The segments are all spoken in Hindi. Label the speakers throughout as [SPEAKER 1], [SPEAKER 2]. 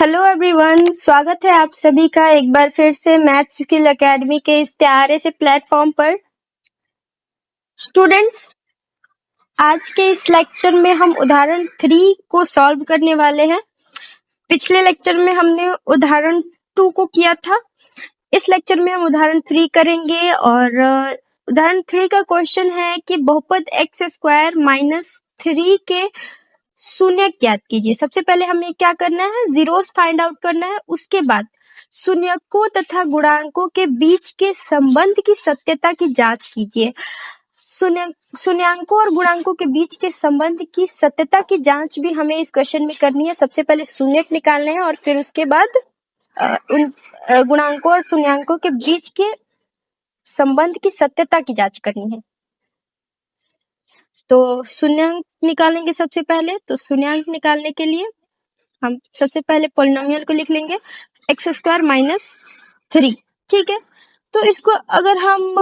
[SPEAKER 1] हेलो एवरीवन, स्वागत है आप सभी का एक बार फिर से मैथ स्किल एकेडमी के इस प्यारे से प्लेटफॉर्म पर। स्टूडेंट्स, आज के इस लेक्चर में हम उदाहरण 3 को सॉल्व करने वाले हैं। पिछले लेक्चर में हमने उदाहरण 2 को किया था। इस लेक्चर में हम उदाहरण 3 करेंगे और उदाहरण 3 का क्वेश्चन है कि बहुपद x स्क्वायर माइनस 3 के शून्य ज्ञात कीजिए। सबसे पहले हमें क्या करना है, जीरोस फाइंड आउट करना है। उसके बाद शून्यकों तथा गुणांकों के बीच के संबंध की सत्यता की जांच कीजिए। शून्यांकों और गुणांकों के बीच के संबंध की सत्यता की जांच भी हमें इस क्वेश्चन में करनी है। सबसे पहले शून्यक निकालने हैं और फिर उसके बाद उन गुणांकों और शून्यांकों के बीच के संबंध की सत्यता की जांच करनी है। तो शून्यांक निकालेंगे सबसे पहले। तो शून्यांक निकालने के लिए हम सबसे पहले पॉलिनोमियल को लिख लेंगे एक्स स्क्वायर माइनस 3। ठीक है, तो इसको अगर हम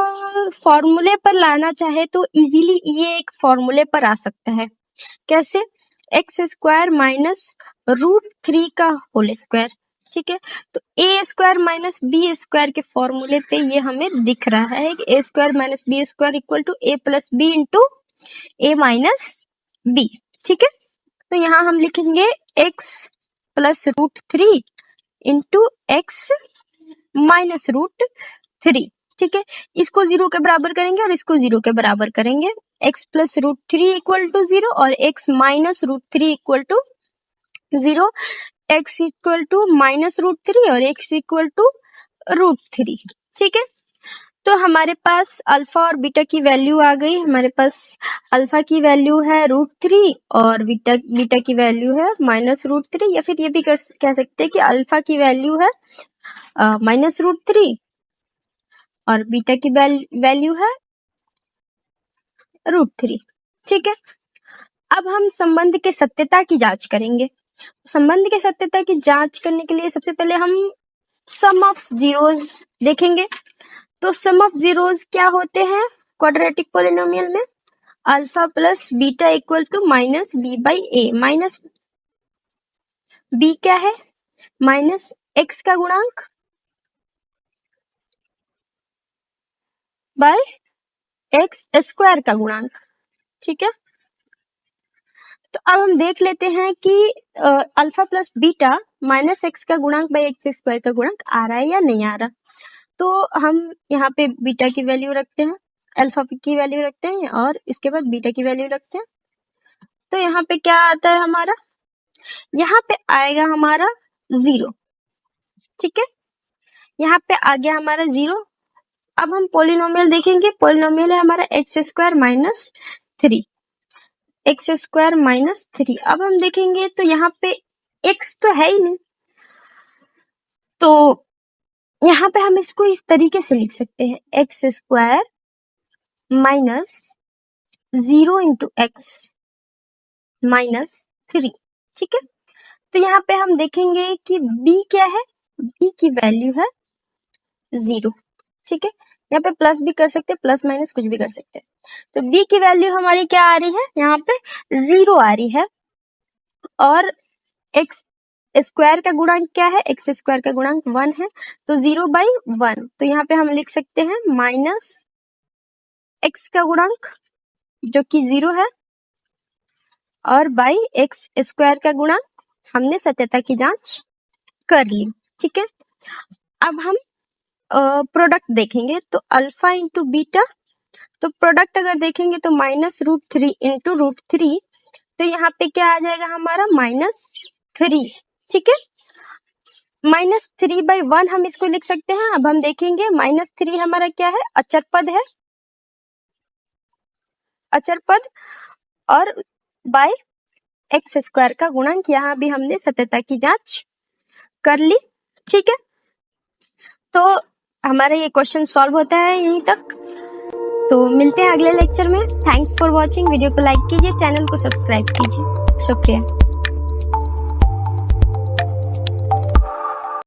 [SPEAKER 1] फॉर्मूले पर लाना चाहे तो इजीली ये एक फॉर्मूले पर आ सकता है। कैसे? एक्स स्क्वायर माइनस √3 का होल स्क्वायर। ठीक है, तो A square minus B square के फॉर्मूले पे ये हमें दिख रहा है कि A square minus B square equal to A plus B into A minus B. ठीक है, तो यहाँ हम लिखेंगे x plus √3 into X minus √3। ठीक है, इसको 0 के बराबर करेंगे और इसको 0 के बराबर करेंगे। x प्लस √3 इक्वल टू 0 और x minus √3 equal to 0। x equal to minus √3 और x इक्वल टू √3। ठीक है, तो हमारे पास अल्फा और बीटा की वैल्यू आ गई। हमारे पास अल्फा की वैल्यू है √3 और बीटा की वैल्यू है माइनस √3, या फिर ये भी कह सकते हैं कि अल्फा की वैल्यू है माइनस √3 और बीटा की वैल्यू है √3। ठीक है, अब हम संबंध के सत्यता की जांच करेंगे। संबंध के सत्यता की जांच करने के लिए सबसे पहले हम सम ऑफ जीरोस देखेंगे। तो सम ऑफ जीरोस क्या होते हैं क्वाड्रेटिक पॉलिनोमियल में? Alpha plus beta equal to minus b by a. Minus b क्या है? माइनस एक्स का गुणांक बाय एक्स स्क्वायर का गुणांक। ठीक है, तो अब हम देख लेते हैं कि alpha plus beta minus x का गुणांक बाय एक्स स्क्वायर का गुणांक आ रहा है या नहीं आ रहा। तो हम यहाँ पे बीटा की वैल्यू रखते हैं, अल्फा की वैल्यू रखते हैं और इसके बाद बीटा की वैल्यू रखते हैं। तो यहाँ पे क्या आता है हमारा? यहाँ पे आएगा हमारा 0। ठीक है, यहाँ पे आ गया हमारा 0। अब हम पॉलिनोमियल देखेंगे। पॉलिनोमियल है हमारा x square minus 3। X square minus 3। अब हम देखेंगे तो यहाँ पे x तो है ही नहीं, तो यहाँ पे हम इसको इस तरीके से लिख सकते हैं x square minus 0 into X minus 3। ठीक है, तो यहाँ पे हम देखेंगे कि b क्या है? b की वैल्यू है 0। ठीक है, यहाँ पे प्लस भी कर सकते हैं, प्लस माइनस कुछ भी कर सकते हैं। तो b की वैल्यू हमारी क्या आ रही है? यहाँ पे 0 आ रही है। और x स्क्वायर का गुणांक क्या है? एक्स स्क्वायर का गुणांक 1 है, तो 0/1। तो यहाँ पे हम लिख सकते हैं माइनस एक्स का गुणांक जो कि 0 है और बाई एक्स स्क्वायर का गुणांक। हमने सत्यता की जांच कर ली। ठीक है, अब हम प्रोडक्ट देखेंगे। तो अल्फा इंटू बीटा, तो प्रोडक्ट अगर देखेंगे तो माइनस √3 इंटू √3, तो यहाँ पे क्या आ जाएगा हमारा? -3। ठीक है, -3/1 हम इसको लिख सकते हैं। अब हम देखेंगे -3 हमारा क्या है? अचर पद है, अचर पद, और बाय एक्स स्क्वायर का गुणांक। यहाँ भी हमने सत्यता की जांच कर ली। ठीक है, तो हमारा ये क्वेश्चन सॉल्व होता है यहीं तक। तो मिलते हैं अगले लेक्चर में। Thanks for watching. वीडियो को लाइक कीजिए, चैनल को सब्सक्राइब कीजिए। शुक्रिया।